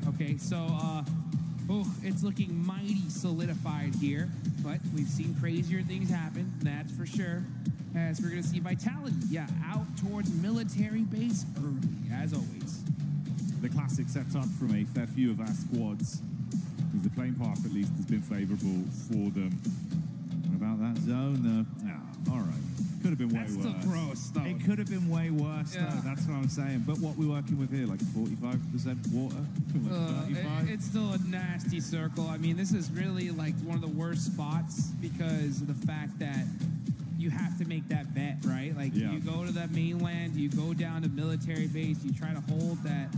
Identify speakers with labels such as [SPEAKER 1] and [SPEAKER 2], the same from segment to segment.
[SPEAKER 1] Okay, so it's looking mighty solidified here, but we've seen crazier things happen, that's for sure. As we're gonna see Vitality, out towards military base early, as always.
[SPEAKER 2] The classic setup from a fair few of our squads, because the playing path at least has been favourable for them. What about that zone, though? All right. Could have been way worse.
[SPEAKER 1] That's still gross, though.
[SPEAKER 2] It could have been way worse, though. That's what I'm saying. But what we're working with here, like 45% water? Like 35?
[SPEAKER 1] It's still a nasty circle. I mean, this is really like one of the worst spots because of the fact that you have to make that bet, right? Like, you go to the mainland, you go down to military base, you try to hold that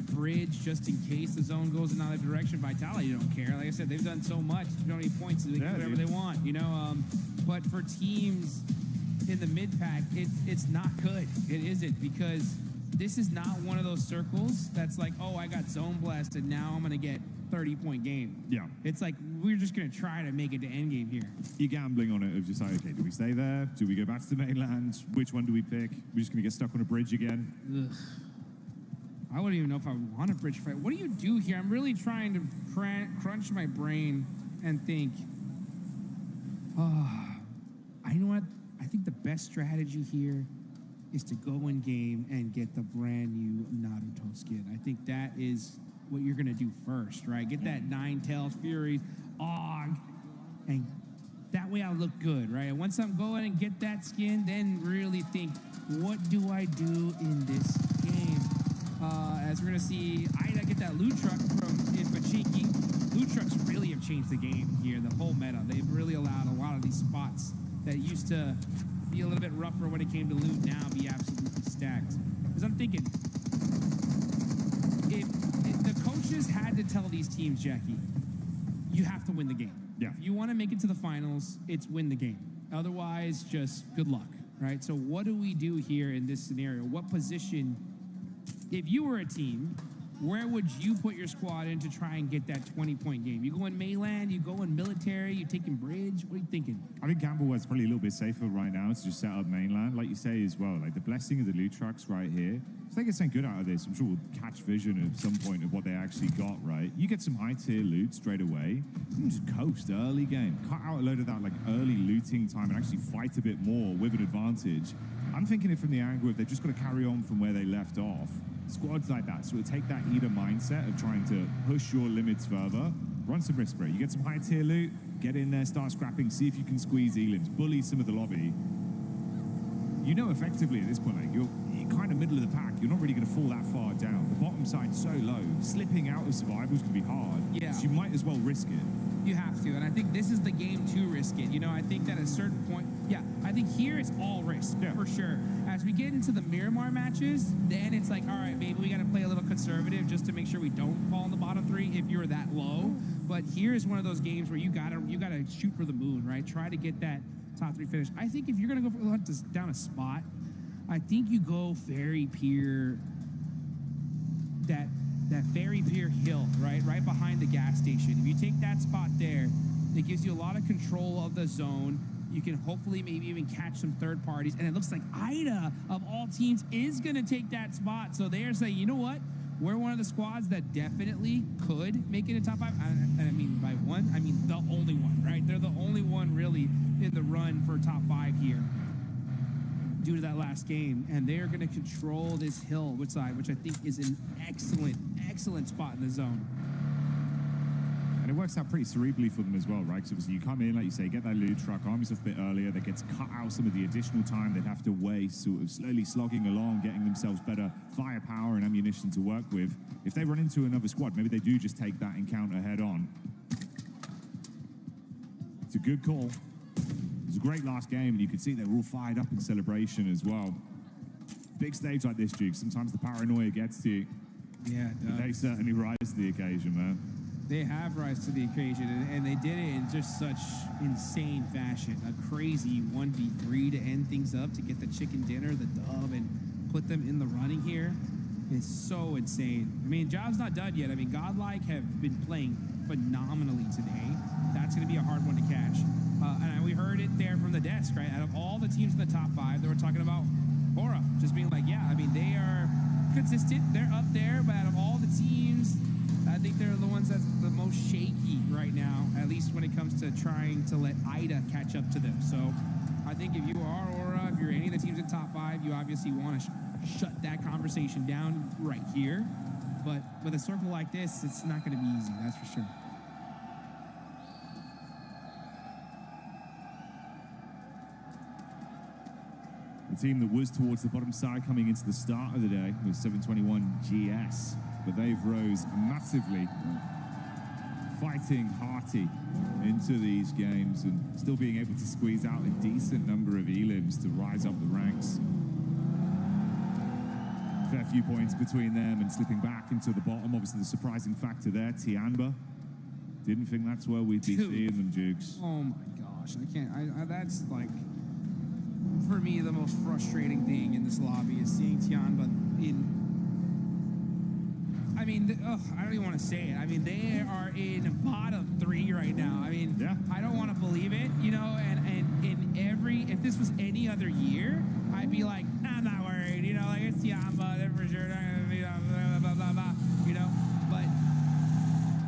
[SPEAKER 1] bridge just in case the zone goes in another direction. Vitality don't care. Like I said, they've done so much. They don't need points, so they can do whatever they want, you know? But for teams in the mid-pack, it's not good. It isn't, because this is not one of those circles that's like, oh, I got zone blessed and now I'm going to get 30-point game.
[SPEAKER 2] Yeah.
[SPEAKER 1] It's like, we're just going to try to make it to endgame here.
[SPEAKER 2] You're gambling on it of just like, okay, do we stay there? Do we go back to the mainland? Which one do we pick? We're just going to get stuck on a bridge again?
[SPEAKER 1] Ugh. I wouldn't even know if I want a bridge fight. What do you do here? I'm really trying to crunch my brain and think, you know what? I think the best strategy here is to go in game and get the brand new Naruto skin. I think that is what you're going to do first, right? Get that Ninetales Fury, Og, and that way I'll look good, right? And once I'm going and get that skin, then really think, what do I do in this game? As we're going to see Ida get that loot truck from Infachiki. Loot trucks really have changed the game here, the whole meta. They've really allowed a lot of these spots that used to be a little bit rougher when it came to loot now be absolutely stacked. Because I'm thinking, if the coaches had to tell these teams, Jackie, you have to win the game.
[SPEAKER 2] Yeah.
[SPEAKER 1] If you want to make it to the finals, it's win the game. Otherwise, just good luck, right? So what do we do here in this scenario? What position, if you were a team, where would you put your squad in to try and get that 20-point game? You going mainland? You going military? You taking bridge? What are you thinking?
[SPEAKER 2] I think Campbell's probably a little bit safer right now to just set up mainland, like you say as well. Like the blessing of the loot trucks right here. If they get something good out of this, I'm sure we'll catch vision at some point of what they actually got, right? You get some high tier loot straight away. You can just coast early game. Cut out a load of that like early looting time and actually fight a bit more with an advantage. I'm thinking it from the angle of they've just got to carry on from where they left off. Squads like that, so take that eater mindset of trying to push your limits further, run some risk break. You get some high tier loot, get in there, start scrapping, see if you can squeeze elims, bully some of the lobby. You know effectively at this point, like you're kind of middle of the pack. You're not really going to fall that far down. The bottom side's so low. Slipping out of survival is going to be hard.
[SPEAKER 1] Yeah.
[SPEAKER 2] So you might as well risk it.
[SPEAKER 1] You have to, and I think this is the game to risk it. You know, I think that at a certain point, I think here it's all risk, for sure. As we get into the Miramar matches, then it's like, all right, maybe we got to play a little conservative just to make sure we don't fall in the bottom three if you're that low. But here is one of those games where you gotta shoot for the moon, right? Try to get that top three finish. I think if you're gonna go down a spot, I think you go Ferry Pier, that Ferry Pier hill, right behind the gas station. If you take that spot there, it gives you a lot of control of the zone. You can hopefully maybe even catch some third parties. And it looks like IDA, of all teams, is going to take that spot. So they are saying, you know what? We're one of the squads that definitely could make it a top five. And I mean, by one, I mean the only one, right? They're the only one really in the run for top five here due to that last game. And they're going to control this hill, which I think is an excellent spot in the zone.
[SPEAKER 2] And it works out pretty cerebrally for them as well, right? Because obviously you come in, like you say, get that loot truck, arm yourself a bit earlier, that gets cut out some of the additional time they'd have to waste, sort of slowly slogging along, getting themselves better firepower and ammunition to work with. If they run into another squad, maybe they do just take that encounter head on. It's a good call. It was a great last game, and you could see they were all fired up in celebration as well. Big stage like this, Duke, sometimes the paranoia gets to you.
[SPEAKER 1] Yeah, it does.
[SPEAKER 2] They certainly rise to the occasion, man.
[SPEAKER 1] They have rise to the occasion, and they did it in just such insane fashion. A crazy 1v3 to end things up, to get the chicken dinner, the dub, and put them in the running here is so insane. I mean, job's not done yet. I mean, Godlike have been playing phenomenally today. That's going to be a hard one to catch. And we heard it there from the desk, right? Out of all the teams in the top five, they were talking about Aura, just being like, yeah, I mean, they are consistent. They're up there, but out of all the teams, I think they're the ones that's the most shaky right now, at least when it comes to trying to let IDA catch up to them. So I think if you are Aura, if you're any of the teams in top five, you obviously want to shut that conversation down right here. But with a circle like this, it's not going to be easy, that's for sure.
[SPEAKER 2] The team that was towards the bottom side coming into the start of the day was 721 GS, but they've rose massively, fighting hearty into these games and still being able to squeeze out a decent number of elims to rise up the ranks. Fair few points between them and slipping back into the bottom. Obviously the surprising factor there, Tianba. Didn't think that's where we'd be seeing them, Jukes.
[SPEAKER 1] Oh my gosh, I can't, that's like, for me, the most frustrating thing in this lobby is seeing Tianba in, I mean, I don't even want to say it. I mean, they are in bottom three right now. I mean,
[SPEAKER 2] yeah.
[SPEAKER 1] I don't want to believe it, you know, and in every, if this was any other year, I'd be like, I'm not worried, you know, like it's Tianba, they're for sure not going to be blah, blah, blah, blah, you know, but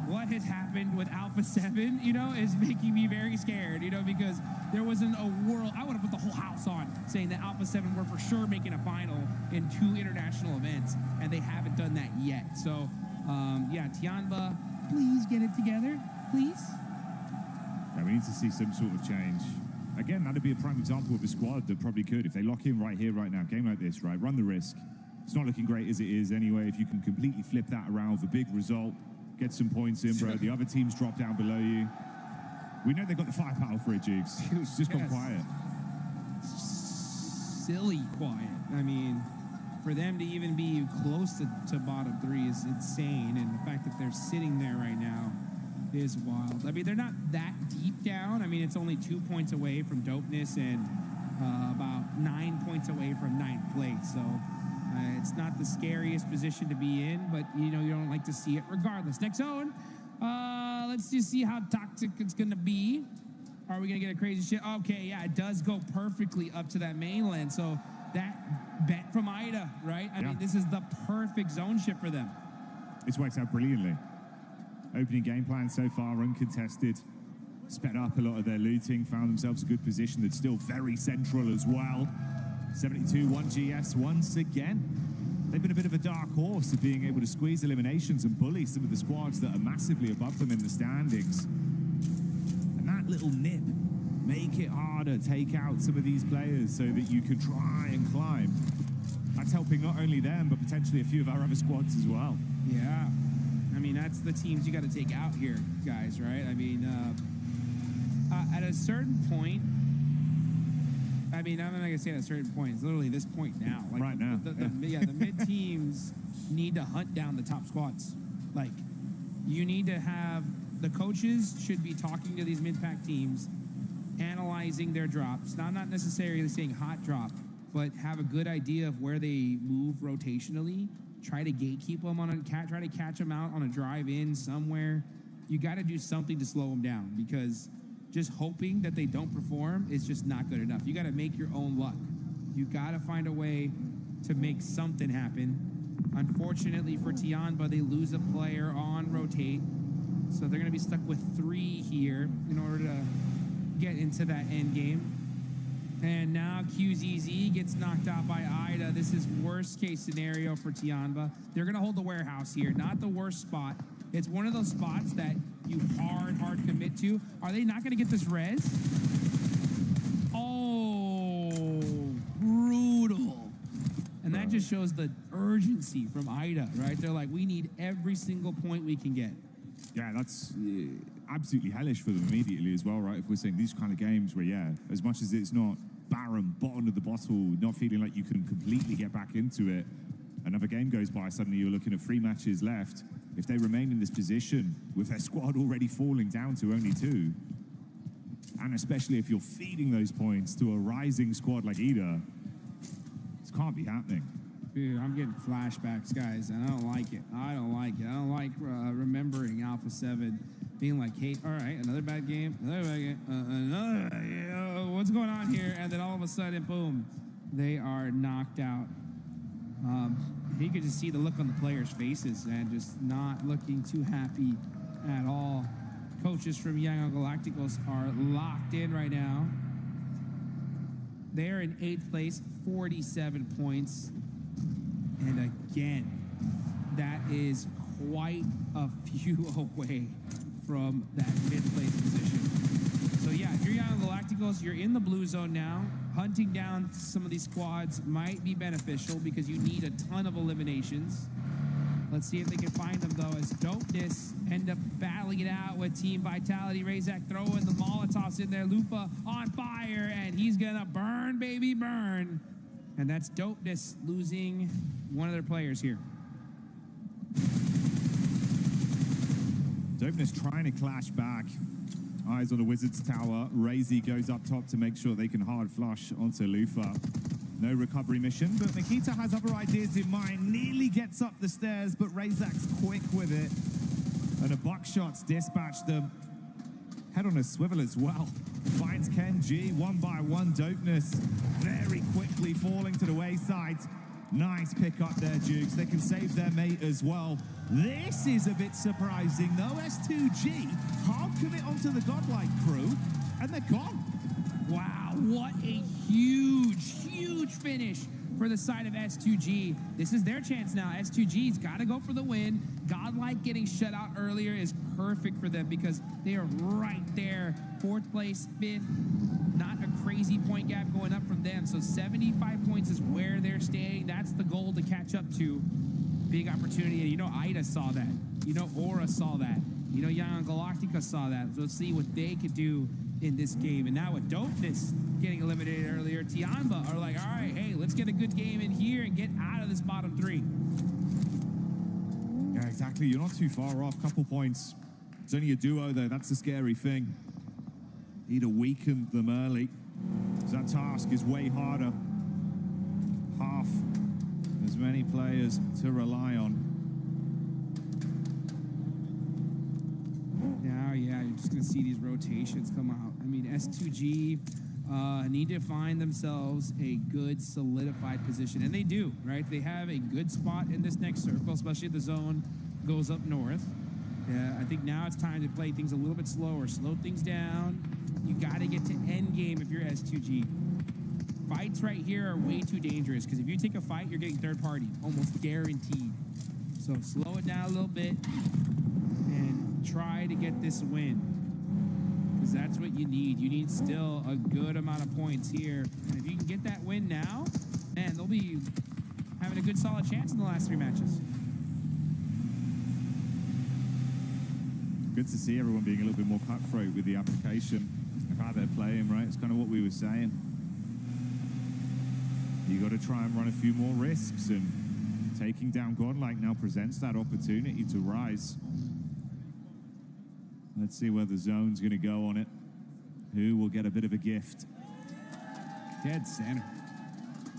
[SPEAKER 1] what has happened with Alpha 7, you know, is making me very scared, you know, because there wasn't a world, I would have put the whole house on saying that Alpha 7 were for sure making a final in 2 international events, and they haven't done that yet. So, yeah, Tianba, please get it together, please.
[SPEAKER 2] Yeah, we need to see some sort of change. Again, that'd be a prime example of a squad that probably could, if they lock in right here, right now, game like this, right, run the risk. It's not looking great as it is anyway. If you can completely flip that around with a big result, get some points in, bro. The other teams drop down below you. We know they've got the firepower for it, Jigs. It's just gone quiet.
[SPEAKER 1] Silly quiet. I mean, for them to even be close to bottom three is insane. And the fact that they're sitting there right now is wild. I mean, they're not that deep down. I mean, it's only 2 points away from dopeness and about 9 points away from 9th place. So, It's not the scariest position to be in, but you don't like to see it regardless. Next zone. Let's just see how toxic it's going to be. Are we going to get a crazy shit? Okay, yeah, it does go perfectly up to that mainland. So that bet from Ida, right? I mean, this is the perfect zone shift for them.
[SPEAKER 2] It's worked out brilliantly. Opening game plan so far, uncontested. Sped up a lot of their looting, found themselves a good position that's still very central as well. 72-1 GS once again. They've been a bit of a dark horse of being able to squeeze eliminations and bully some of the squads that are massively above them in the standings. And that little nip, make it harder, take out some of these players so that you can try and climb. That's helping not only them, but potentially a few of our other squads as well.
[SPEAKER 1] Yeah. I mean, that's the teams you got to take out here, guys, right? I mean, at a certain point, I mean, I'm not going to say at a certain point. It's literally this point now. Like,
[SPEAKER 2] right now.
[SPEAKER 1] The mid teams need to hunt down the top squads. Like, you need to have the coaches should be talking to these mid-pack teams, analyzing their drops. Now, I'm not necessarily saying hot drop, but have a good idea of where they move rotationally. Try to gatekeep them try to catch them out on a drive-in somewhere. You got to do something to slow them down, because just hoping that they don't perform is just not good enough. You got to make your own luck. You got to find a way to make something happen. Unfortunately for Tianba, they lose a player on rotate, so they're going to be stuck with 3 here in order to get into that end game. And now QZZ gets knocked out by Ida. This is worst case scenario for Tianba. They're going to hold the warehouse here. Not the worst spot. It's one of those spots that you hard commit to. Are they not going to get this res? Oh, brutal. And that just shows the urgency from Ida, right? They're like, we need every single point we can get.
[SPEAKER 2] Yeah, that's absolutely hellish for them immediately as well, right? If we're saying these kind of games where, yeah, as much as it's not barren, bottom of the bottle, not feeling like you can completely get back into it, another game goes by, suddenly you're looking at 3 matches left. If they remain in this position with their squad already falling down to only 2, and especially if you're feeding those points to a rising squad like Ida, this can't be happening.
[SPEAKER 1] Dude, I'm getting flashbacks, guys, and I don't like it. I don't like remembering Alpha 7 being like, hey, all right, another bad game, what's going on here? And then all of a sudden, boom, they are knocked out. You could just see the look on the players' faces and just not looking too happy at all. Coaches from Young Galacticos are locked in right now. They're in 8th place, 47 points. And again, that is quite a few away from that mid-place position. So yeah, if you're Young Galacticos, you're in the blue zone now. Hunting down some of these squads might be beneficial because you need a ton of eliminations. Let's see if they can find them, though, as Dopeness end up battling it out with Team Vitality. Razak throwing the Molotovs in there. Lufa on fire, and he's going to burn, baby, burn. And that's Dopeness losing one of their players here.
[SPEAKER 2] Dopeness trying to clash back. Eyes on the Wizard's Tower. Razy goes up top to make sure they can hard flush onto Lufa. No recovery mission, but Nikita has other ideas in mind. Nearly gets up the stairs, but Razak's quick with it. And a buckshot's dispatched them. Head on a swivel as well. Finds Ken G, 1 by 1. Dopeness very quickly falling to the wayside. Nice pick up there, Jukes. They can save their mate as well. This is a bit surprising, though. S2G hard commit onto the Godlike crew, and they're gone.
[SPEAKER 1] Wow, what a huge finish for the side of S2G. This is their chance now. S2G's got to go for the win. Godlike getting shut out earlier is perfect for them because they are right there. 4th place, 5th. Not a crazy point gap going up from them. So 75 points is where they're staying. That's the goal to catch up to. Big opportunity. You know, Ida saw that. You know, Aura saw that. You know, Young Galactica saw that. So let's see what they could do in this game. And now with Dopeness getting eliminated earlier, Tianba are like, all right, hey, let's get a good game in here and get out of this bottom 3.
[SPEAKER 2] Yeah, exactly. You're not too far off. Couple points. It's only a duo, though. That's the scary thing. Need to weaken them early. So that task is way harder. Half as as many players to rely on.
[SPEAKER 1] Now, yeah, you're just going to see these rotations come out. I mean, S2G need to find themselves a good solidified position, and they do, right? They have a good spot in this next circle, especially if the zone goes up north. Yeah, I think now it's time to play things a little bit slower, slow things down. You got to get to end game if you're S2G. Fights right here are way too dangerous, because if you take a fight, you're getting third party, almost guaranteed. So slow it down a little bit and try to get this win, because that's what you need. You need still a good amount of points here. And if you can get that win now, man, they'll be having a good solid chance in the last 3 matches.
[SPEAKER 2] Good to see everyone being a little bit more cutthroat with the application of how they're playing, right? It's kind of what we were saying. You got to try and run a few more risks, and taking down Godlike now presents that opportunity to rise. Let's see where the zone's going to go on it. Who will get a bit of a gift?
[SPEAKER 1] Dead center.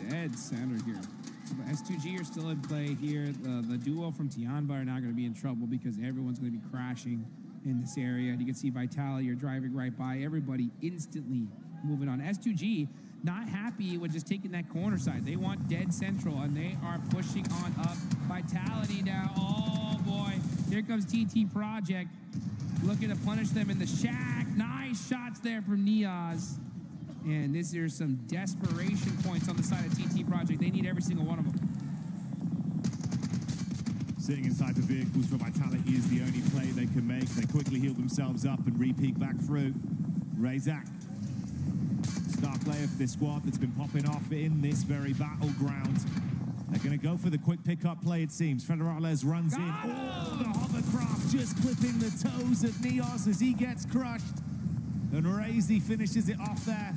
[SPEAKER 1] Dead center here. So the S2G are still in play here. The duo from Tianba are not going to be in trouble, because everyone's going to be crashing in this area. And you can see Vitality are driving right by everybody, instantly moving on. S2G not happy with just taking that corner side. They want dead central, and they are pushing on up. Vitality now. Oh, boy. Here comes TT Project, looking to punish them in the shack. Nice shots there from Niaz. And there's some desperation points on the side of TT Project. They need every single one of them.
[SPEAKER 2] Sitting inside the vehicles for Vitality is the only play they can make. They quickly heal themselves up and re-peek back through. Razak, star player for this squad that's been popping off in this very battleground. They're going to go for the quick pickup play, it seems. Federales runs in. Oh, the hovercraft just clipping the toes of Niaz as he gets crushed. And Razy finishes it off there.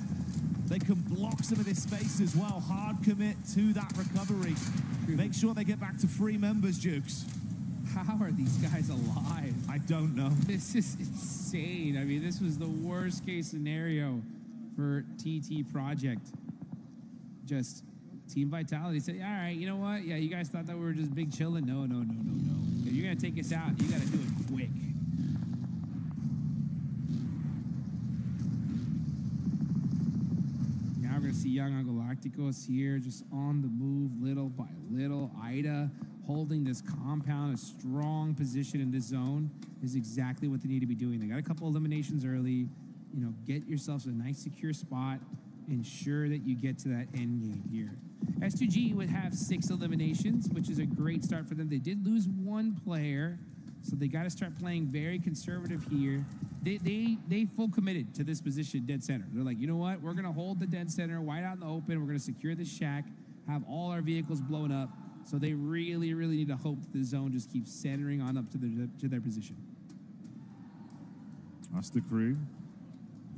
[SPEAKER 2] They can block some of this space as well. Hard commit to that recovery. Make sure they get back to 3 members, Jukes.
[SPEAKER 1] How are these guys alive?
[SPEAKER 2] I don't know.
[SPEAKER 1] This is insane. I mean, this was the worst case scenario for TT Project. Just Team Vitality said, all right, you know what? Yeah, you guys thought that we were just big chilling. No. If you're going to take us out, you got to do it quick. Now we're going to see Young Galacticos here, just on the move little by little. Ida holding this compound, a strong position in this zone is exactly what they need to be doing. They got a couple eliminations early. You know, get yourselves a nice secure spot. Ensure that you get to that end game here. S2G would have 6 eliminations, which is a great start for them. They did lose 1 player, so they got to start playing very conservative here. They full committed to this position, dead center. They're like, you know what? We're going to hold the dead center, wide out in the open. We're going to secure this shack, have all our vehicles blown up. So they really, really need to hope that the zone just keeps centering on up to their position.
[SPEAKER 2] That's the crew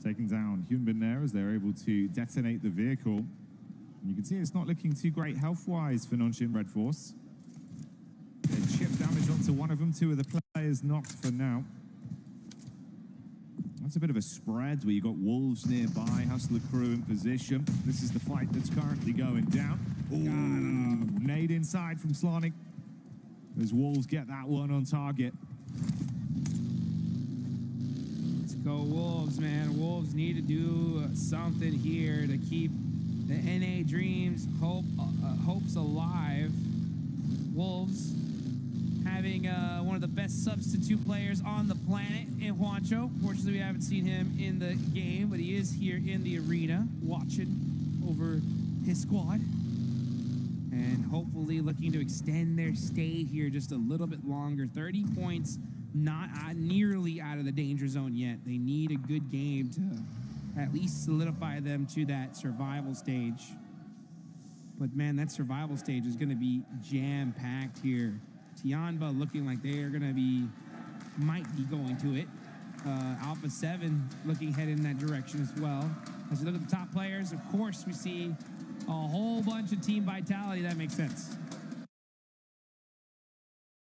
[SPEAKER 2] taking down Hyunbin there as they're able to detonate the vehicle. And you can see it's not looking too great health-wise for Non-Shin Red Force. They chip damage onto one of them, 2 of the players knocked for now. That's a bit of a spread where you've got Wolves nearby, Hustler crew in position. This is the fight that's currently going down. Ooh, nade inside from Slonic as Wolves get that one on target.
[SPEAKER 1] Let's go Wolves, man. Wolves need to do something here to keep the NA dreams, hopes alive. Wolves having one of the best substitute players on the planet in Juancho. Fortunately, we haven't seen him in the game, but he is here in the arena watching over his squad. And hopefully looking to extend their stay here just a little bit longer. 30 points, not nearly out of the danger zone yet. They need a good game to at least solidify them to that survival stage. But man, that survival stage is going to be jam-packed here. Tianba looking like they are going to might be going to it. Alpha 7 looking headed in that direction as well. As we look at the top players, of course, we see a whole bunch of Team Vitality. That makes sense.